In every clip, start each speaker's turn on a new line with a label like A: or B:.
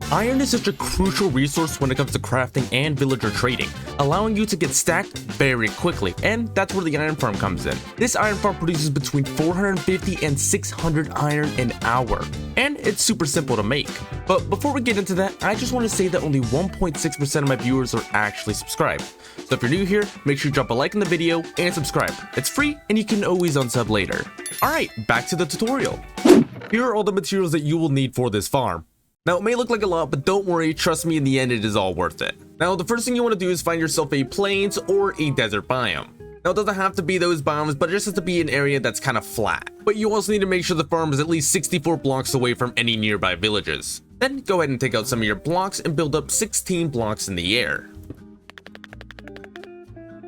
A: Iron is such a crucial resource when it comes to crafting and villager trading, allowing you to get stacked very quickly, and that's where the iron farm comes in. This iron farm produces between 450 and 600 iron an hour, and it's super simple to make. But before we get into that, I just want to say that only 1.6% of my viewers are actually subscribed. So if you're new here, make sure you drop a like in the video and subscribe. It's free and you can always unsub later. Alright, back to the tutorial. Here are all the materials that you will need for this farm. Now, it may look like a lot, but don't worry, trust me, in the end, it is all worth it. Now, the first thing you want to do is find yourself a plains or a desert biome. Now, it doesn't have to be those biomes, but it just has to be an area that's kind of flat. But you also need to make sure the farm is at least 64 blocks away from any nearby villages. Then, go ahead and take out some of your blocks and build up 16 blocks in the air.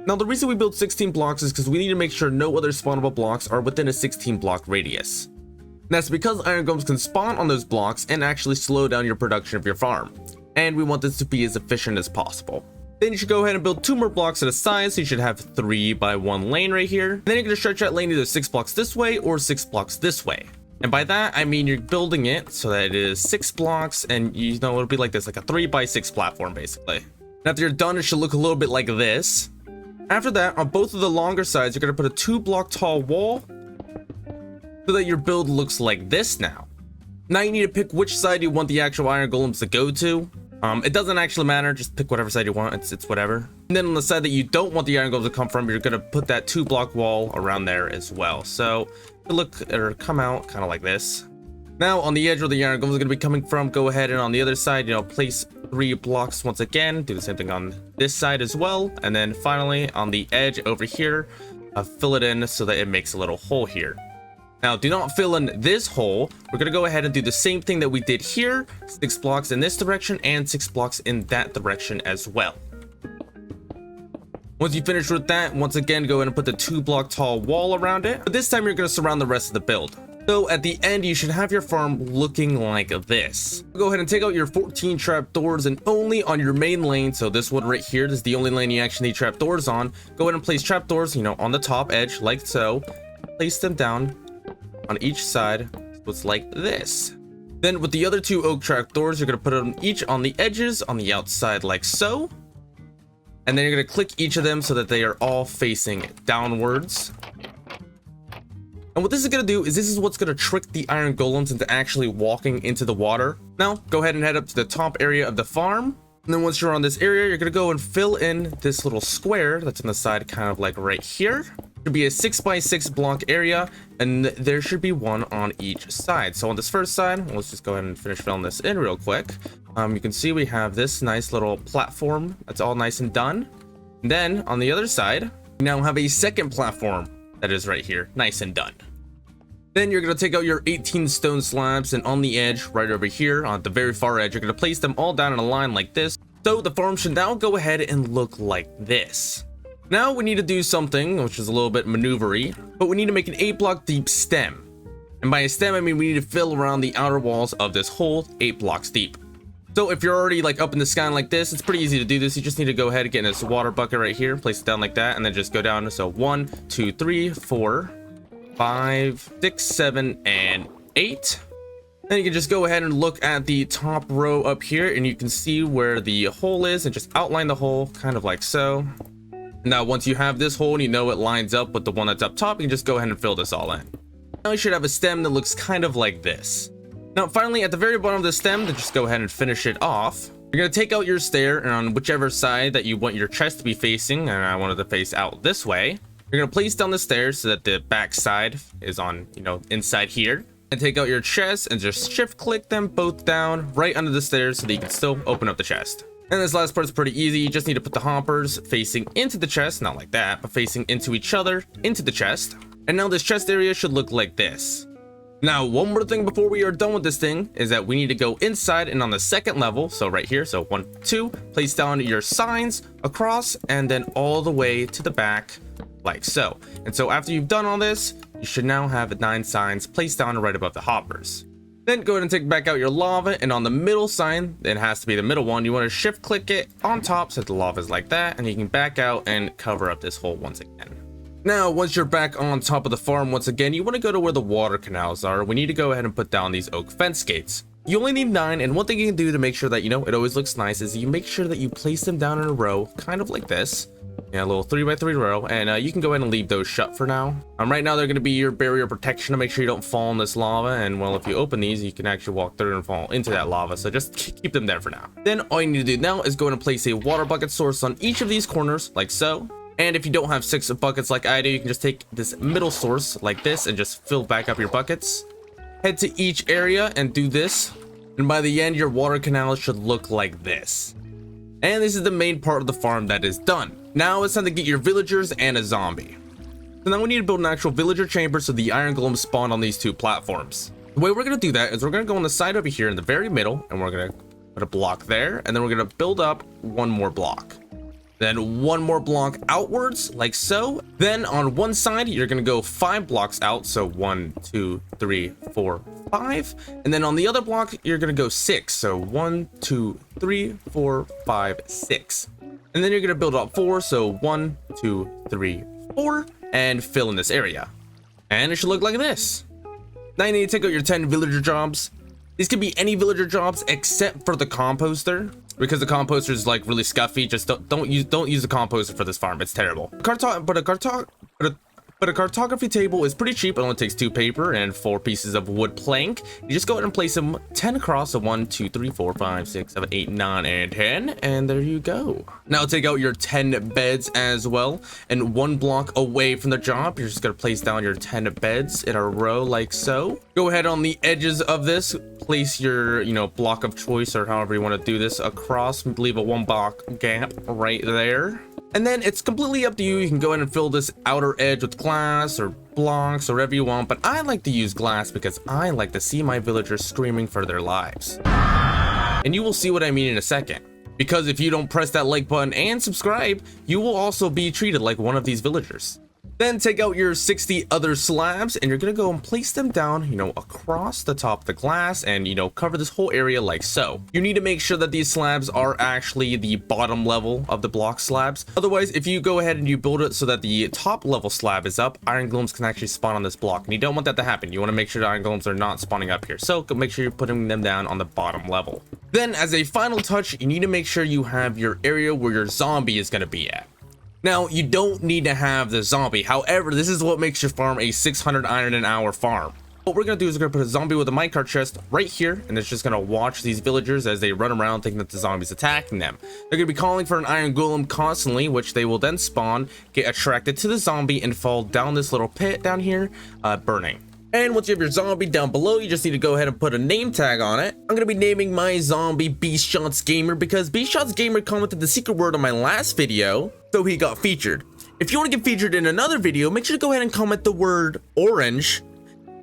A: Now, the reason we build 16 blocks is because we need to make sure no other spawnable blocks are within a 16 block radius. That's because iron golems can spawn on those blocks and actually slow down your production of your farm. And we want this to be as efficient as possible. Then you should go ahead and build 2 more blocks at a side, so you should have 3 by 1 lane right here. And then you're going to stretch that lane either 6 blocks this way or 6 blocks this way. And by that, I mean you're building it so that it is 6 blocks and you know it'll be like this, like a 3 by 6 platform basically. And after you're done, it should look a little bit like this. After that, on both of the longer sides, you're going to put a 2 block tall wall so that your build looks like this now. Now you need to pick which side you want the actual iron golems to go to. It doesn't actually matter, just pick whatever side you want, it's whatever. And then on the side that you don't want the iron golems to come from, you're gonna put that 2 block wall around there as well. So it'll look or come out kind of like this. Now on the edge where the iron golems are gonna be coming from, go ahead and on the other side, you know, place 3 blocks once again. Do the same thing on this side as well. And then finally on the edge over here, fill it in so that it makes a little hole here. Now, do not fill in this hole. We're going to go ahead and do the same thing that we did here. 6 blocks in this direction and 6 blocks in that direction as well. Once you finish with that, once again, go ahead and put the 2 block tall wall around it. But this time, you're going to surround the rest of the build. So at the end, you should have your farm looking like this. Go ahead and take out your 14 trapdoors and only on your main lane. So this one right here, this is the only lane you actually need trapdoors on. Go ahead and place trapdoors, you know, on the top edge like so. Place them down on each side, so it's like this. Then with the other 2 oak trapdoors, you're going to put them each on the edges on the outside like so. And then you're going to click each of them so that they are all facing downwards. And what this is going to do is this is what's going to trick the iron golems into actually walking into the water. Now go ahead and head up to the top area of the farm. And then once you're on this area, you're going to go and fill in this little square that's on the side, kind of like right here. Should be a 6 by 6 block area, and there should be 1 on each side. So on this first side, let's just go ahead and finish filling this in real quick. You can see we have this nice little platform that's all nice and done. And then on the other side, we now have a second platform that is right here, nice and done. Then you're going to take out your 18 stone slabs, and on the edge right over here on the very far edge, you're going to place them all down in a line like this. So the farm should now go ahead and look like this. Now we need to do something which is a little bit maneuvery, but we need to make an 8 block deep stem. And by a stem, I mean we need to fill around the outer walls of this hole 8 blocks deep. So if you're already like up in the sky like this, it's pretty easy to do this. You just need to go ahead and get in this water bucket right here, place it down like that, and then just go down. So 1, 2, 3, 4, 5, 6, 7, and 8. Then you can just go ahead and look at the top row up here, and you can see where the hole is, and just outline the hole kind of like so. Now, once you have this hole and you know it lines up with the one that's up top, you can just go ahead and fill this all in. Now you should have a stem that looks kind of like this. Now, finally, at the very bottom of the stem, then just go ahead and finish it off. You're going to take out your stair, and on whichever side that you want your chest to be facing, and I wanted to face out this way, you're going to place down the stairs so that the back side is on, you know, inside here. And take out your chest and just shift click them both down right under the stairs so that you can still open up the chest. And this last part is pretty easy. You just need to put the hoppers facing into the chest, not like that, but facing into each other, into the chest. And now this chest area should look like this. Now, one more thing before we are done with this thing is that we need to go inside and on the second level, so right here, so 1, 2, place down your signs across and then all the way to the back like so. And so after you've done all this, you should now have 9 signs placed down right above the hoppers. Then go ahead and take back out your lava, and on the middle sign, it has to be the middle one, you want to shift click it on top so the lava is like that, and you can back out and cover up this hole once again. Now, once you're back on top of the farm once again, you want to go to where the water canals are. We need to go ahead and put down these oak fence gates. You only need 9, and one thing you can do to make sure that, you know, it always looks nice is you make sure that you place them down in a row, kind of like this. Yeah, a little 3x3 row, and you can go ahead and leave those shut for now. Right now they're going to be your barrier protection to make sure you don't fall in this lava, and well, if you open these, you can actually walk through and fall into that lava, so just keep them there for now. Then all you need to do now is go ahead and place a water bucket source on each of these corners, like so. And if you don't have 6 buckets like I do, you can just take this middle source like this and just fill back up your buckets. Head to each area and do this, and by the end, your water canal should look like this. And this is the main part of the farm that is done. Now it's time to get your villagers and a zombie. So now we need to build an actual villager chamber so the iron golem spawn on these 2 platforms. The way we're going to do that is we're going to go on the side over here in the very middle, and we're going to put a block there, and then we're going to build up 1 more block. Then 1 more block outwards, like so. Then on one side, you're going to go 5 blocks out, so 1, 2, 3, 4, 5. And then on the other block, you're going to go 6, so 1, 2, 3, 4, 5, 6. And then you're going to build up 4, so 1, 2, 3, 4, and fill in this area. And it should look like this. Now you need to take out your 10 villager jobs. These can be any villager jobs except for the composter, because the composter is like really scuffy. Just don't use the composter for this farm. It's terrible. But a cartography table is pretty cheap. It only takes 2 paper and 4 pieces of wood plank. You just go ahead and place them 10 across, so 1, 2, 3, 4, 5, 6, 7, 8, 9, and 10. And there you go. Now take out your 10 beds as well. And 1 block away from the job, you're just going to place down your 10 beds in a row like so. Go ahead on the edges of this, place your, you know, block of choice or however you want to do this across. Leave a 1 block gap right there. And then it's completely up to you. You can go ahead and fill this outer edge with glass or blocks or whatever you want, but I like to use glass because I like to see my villagers screaming for their lives. And you will see what I mean in a second. Because if you don't press that like button and subscribe, you will also be treated like one of these villagers. Then take out your 60 other slabs and you're gonna go and place them down, you know, across the top of the glass and, you know, cover this whole area like so. You need to make sure that these slabs are actually the bottom level of the block slabs. Otherwise, if you go ahead and you build it so that the top level slab is up, iron golems can actually spawn on this block, and you don't want that to happen. You want to make sure that iron golems are not spawning up here. So make sure you're putting them down on the bottom level. Then as a final touch, you need to make sure you have your area where your zombie is going to be at. Now, you don't need to have the zombie. However, this is what makes your farm a 600 iron an hour farm. What we're going to do is we're going to put a zombie with a minecart chest right here, and it's just going to watch these villagers as they run around thinking that the zombie's attacking them. They're going to be calling for an iron golem constantly, which they will then spawn, get attracted to the zombie, and fall down this little pit down here, burning. And once you have your zombie down below, you just need to go ahead and put a name tag on it. I'm going to be naming my zombie Beast Shots Gamer because Beast Shots Gamer commented the secret word on my last video, so he got featured. If you want to get featured in another video, make sure to go ahead and comment the word orange,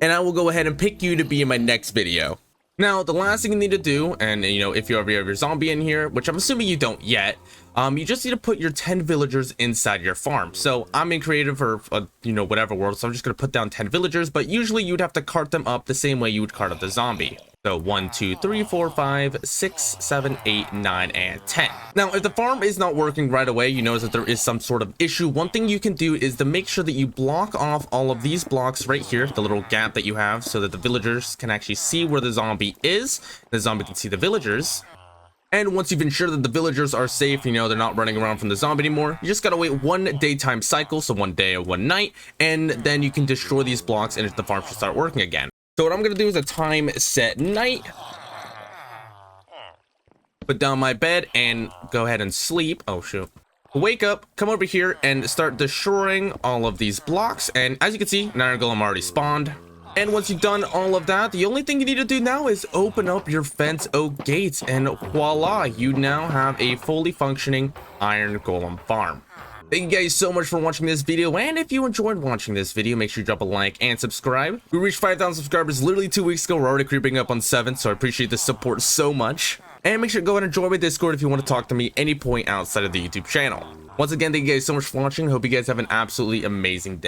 A: and I will go ahead and pick you to be in my next video. Now, the last thing you need to do, and you know, if you already have your zombie in here, which I'm assuming you don't yet, you just need to put your 10 villagers inside your farm. So I'm in creative or, you know, whatever world, so I'm just going to put down 10 villagers, but usually you'd have to cart them up the same way you would cart up the zombie. So 1, 2, 3, 4, 5, 6, 7, 8, 9, and 10. Now, if the farm is not working right away, you notice that there is some sort of issue. One thing you can do is to make sure that you block off all of these blocks right here, the little gap that you have, so that the villagers can actually see where the zombie is. The zombie can see the villagers. And once you've ensured that the villagers are safe, you know, they're not running around from the zombie anymore, you just gotta wait 1 daytime cycle, so 1 day or 1 night, and then you can destroy these blocks and the farm should start working again. So what I'm gonna do is a time set night, put down my bed and go ahead and sleep. Oh shoot. Wake up, come over here and start destroying all of these blocks, and as you can see, an iron golem already spawned. And once you've done all of that, the only thing you need to do now is open up your fence oak gates, and voila, you now have a fully functioning iron golem farm. Thank you guys so much for watching this video, and if you enjoyed watching this video, make sure you drop a like and subscribe. We reached 5,000 subscribers literally 2 weeks ago. We're already creeping up on 7, so I appreciate the support so much. And make sure to go ahead and join my Discord if you want to talk to me any point outside of the YouTube channel. Once again, thank you guys so much for watching. Hope you guys have an absolutely amazing day.